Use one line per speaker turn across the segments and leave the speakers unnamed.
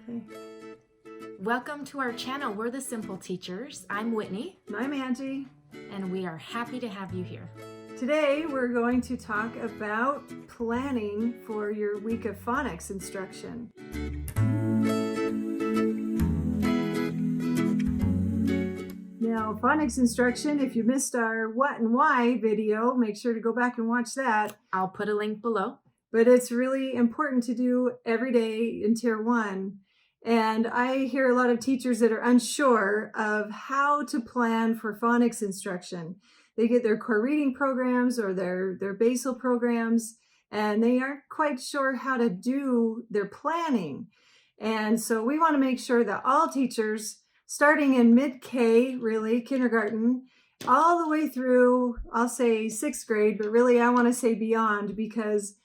Okay.
Welcome to our channel. We're the Simple Teachers. I'm Whitney.
And I'm Angie.
And we are happy to have you here.
Today we're going to talk about planning for your week of phonics instruction. Now, phonics instruction, if you missed our what and why video, make sure to go back and watch that.
I'll put a link below.
But it's really important to do every day in Tier 1. And I hear a lot of teachers that are unsure of how to plan for phonics instruction. They get their core reading programs or their basal programs, and they aren't quite sure how to do their planning. And so we want to make sure that all teachers, starting in mid-K, really, kindergarten, all the way through, I'll say 6th grade, but really I want to say beyond, because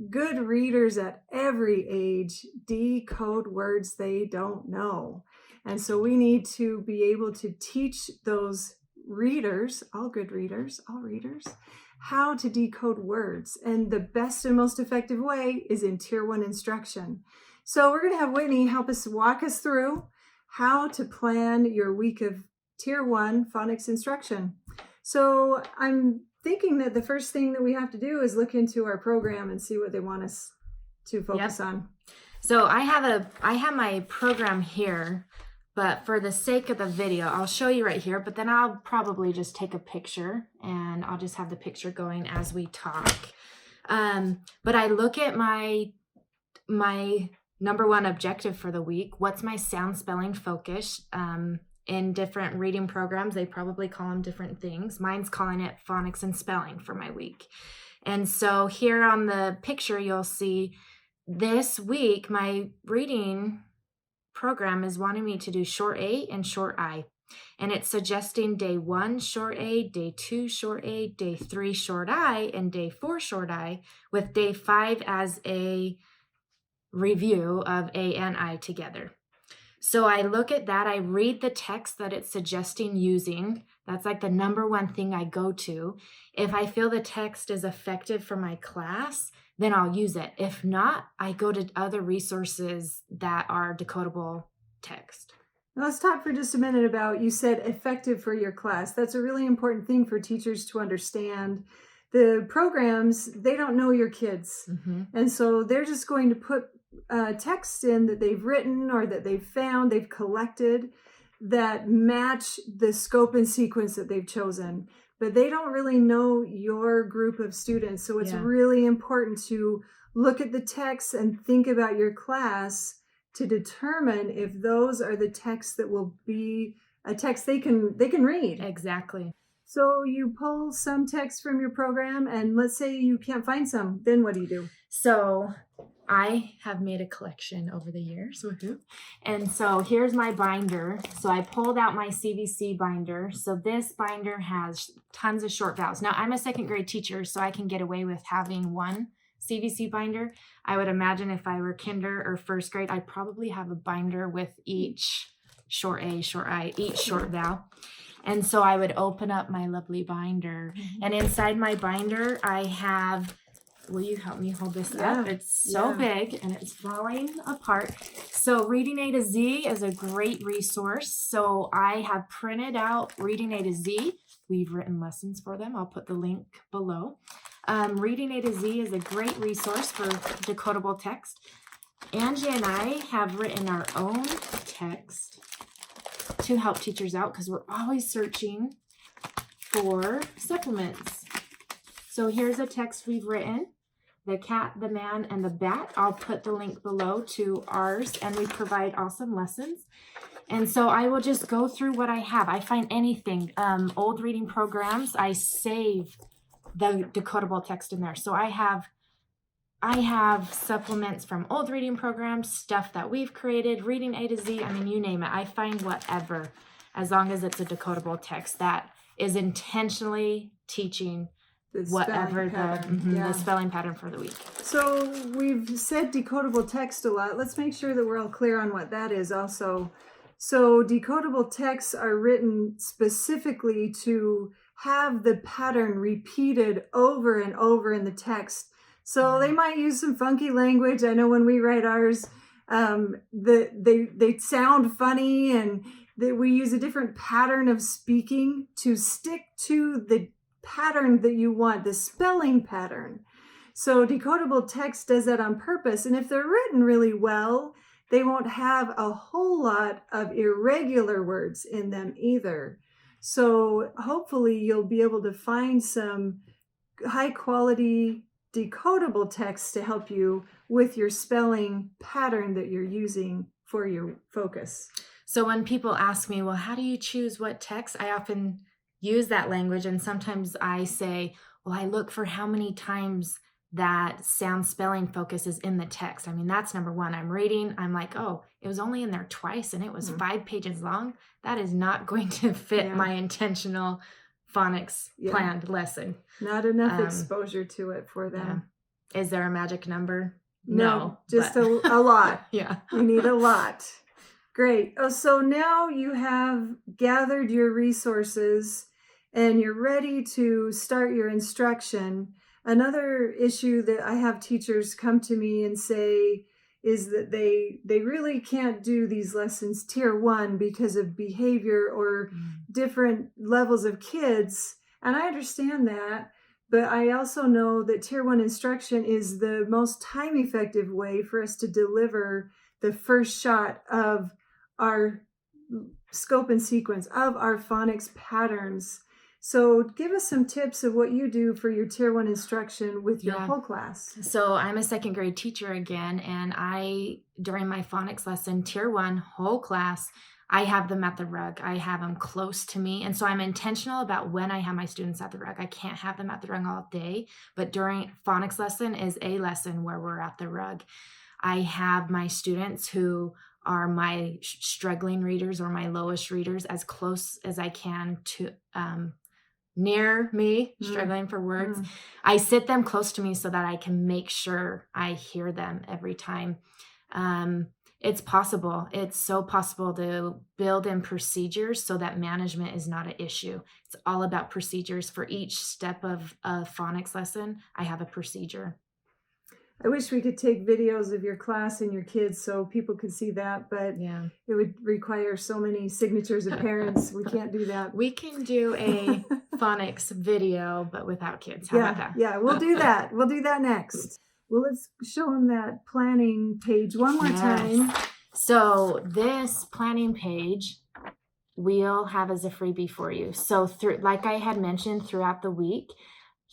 good readers at every age decode words they don't know. And so we need to be able to teach those readers, all good readers, all readers, how to decode words. And the best and most effective way is in Tier 1 instruction. So we're going to have Whitney help us walk us through how to plan your week of Tier 1 phonics instruction. So I'm thinking that the first thing that we have to do is look into our program and see what they want us to focus on.
So I have my program here, but for the sake of the video, I'll show you right here, but then I'll probably just take a picture and I'll just have the picture going as we talk. But I look at my number one objective for the week. What's my sound spelling focus? In different reading programs, they probably call them different things. Mine's calling it phonics and spelling for my week. And so here on the picture, you'll see this week, my reading program is wanting me to do short A and short I. And it's suggesting day 1, short A, day 2, short A, day 3, short I, and day 4, short I, with day 5 as a review of A and I together. So I look at that, I read the text that it's suggesting using. That's like the number one thing I go to. If I feel the text is effective for my class, then I'll use it. If not, I go to other resources that are decodable text.
Now let's talk for just a minute about, you said effective for your class. That's a really important thing for teachers to understand. The programs, they don't know your kids.
Mm-hmm.
And so they're just going to put text in that they've written or that they've found, they've collected, that match the scope and sequence that they've chosen. But they don't really know your group of students. So it's really important to look at the text and think about your class to determine if those are the texts that will be a text they can read.
Exactly.
So you pull some text from your program, and let's say you can't find some, then what do you do?
So I have made a collection over the years. Woohoo. And so here's my binder. So I pulled out my CVC binder. So this binder has tons of short vowels. Now I'm a 2nd grade teacher, so I can get away with having one CVC binder. I would imagine if I were kinder or 1st grade, I'd probably have a binder with each short A, short I, each short vowel. And so I would open up my lovely binder. And inside my binder, I have, will you help me hold this up? It's so big and it's falling apart. So Reading A to Z is a great resource. So I have printed out Reading A to Z. We've written lessons for them. I'll put the link below. Reading A to Z is a great resource for decodable text. Angie and I have written our own text to help teachers out because we're always searching for supplements. So here's a text we've written. The cat, the man, and the bat. I'll put the link below to ours, and we provide awesome lessons. And so I will just go through what I have. I find anything, old reading programs, I save the decodable text in there. So I have supplements from old reading programs, stuff that we've created, Reading A to Z, I mean, you name it. I find whatever, as long as it's a decodable text that is intentionally teaching whatever the spelling pattern for the week.
So we've said decodable text a lot. Let's make sure that we're all clear on what that is also. So decodable texts are written specifically to have the pattern repeated over and over in the text. So they might use some funky language. I know when we write ours, They sound funny, and we use a different pattern of speaking to stick to the pattern that you want, the spelling pattern. So decodable text does that on purpose. And if they're written really well, they won't have a whole lot of irregular words in them either. So hopefully you'll be able to find some high quality decodable text to help you with your spelling pattern that you're using for your focus.
So when people ask me, well, how do you choose what text? I often use that language, and sometimes I say, well, I look for how many times that sound spelling focus is in the text. I mean, that's number one. I'm reading, I'm like, oh, it was only in there twice and it was 5 pages long. That is not going to fit my intentional phonics planned lesson.
Not enough exposure to it for them.
Is there a magic number?
No, just a lot.
Yeah.
You need a lot. Great. Oh, so now you have gathered your resources and you're ready to start your instruction. Another issue that I have teachers come to me and say is that they really can't do these lessons tier 1 because of behavior or different levels of kids. And I understand that, but I also know that tier 1 instruction is the most time effective way for us to deliver the first shot of our scope and sequence, of our phonics patterns. So give us some tips of what you do for your tier 1 instruction with your whole class.
So I'm a 2nd grade teacher again, and during my phonics lesson, tier 1, whole class, I have them at the rug. I have them close to me. And so I'm intentional about when I have my students at the rug. I can't have them at the rug all day, but during phonics lesson is a lesson where we're at the rug. I have my students who are my struggling readers or my lowest readers as close as I can to near me, struggling for words. I sit them close to me so that I can make sure I hear them every time. It's possible. It's so possible to build in procedures so that management is not an issue. It's all about procedures. For each step of a phonics lesson, I have a procedure.
I wish we could take videos of your class and your kids so people could see that, but it would require so many signatures of parents. We can't do that.
We can do a phonics video, but without kids. How about that?
Yeah, we'll do that. We'll do that next. Well, let's show them that planning page one more time.
So this planning page we'll have as a freebie for you. So like I had mentioned throughout the week,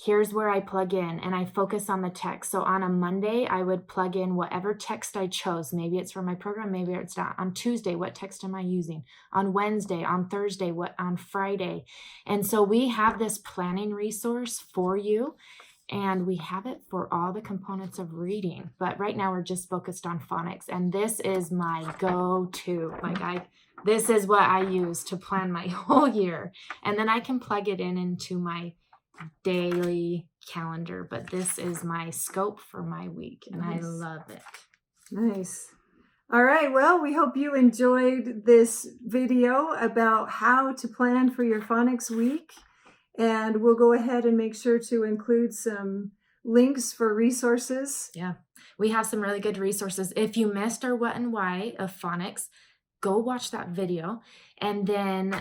here's where I plug in and I focus on the text. So on a Monday, I would plug in whatever text I chose. Maybe it's for my program, maybe it's not. On Tuesday, what text am I using? On Wednesday, on Thursday, on Friday? And so we have this planning resource for you. And we have it for all the components of reading. But right now we're just focused on phonics. And this is my go-to. This is what I use to plan my whole year. And then I can plug it into my daily calendar. But this is my scope for my week. And I love it.
Nice. All right. Well, we hope you enjoyed this video about how to plan for your phonics week. And we'll go ahead and make sure to include some links for resources.
Yeah, we have some really good resources. If you missed our what and why of phonics, go watch that video. And then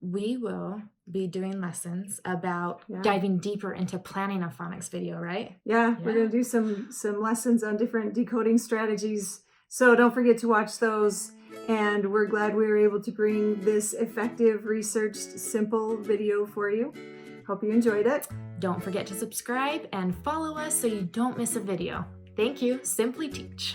we will be doing lessons about diving deeper into planning a phonics video, right?
Yeah, we're going to do some lessons on different decoding strategies. So don't forget to watch those. And we're glad we were able to bring this effective, researched, simple video for you. Hope you enjoyed it.
Don't forget to subscribe and follow us so you don't miss a video. Thank you. Simply Teach.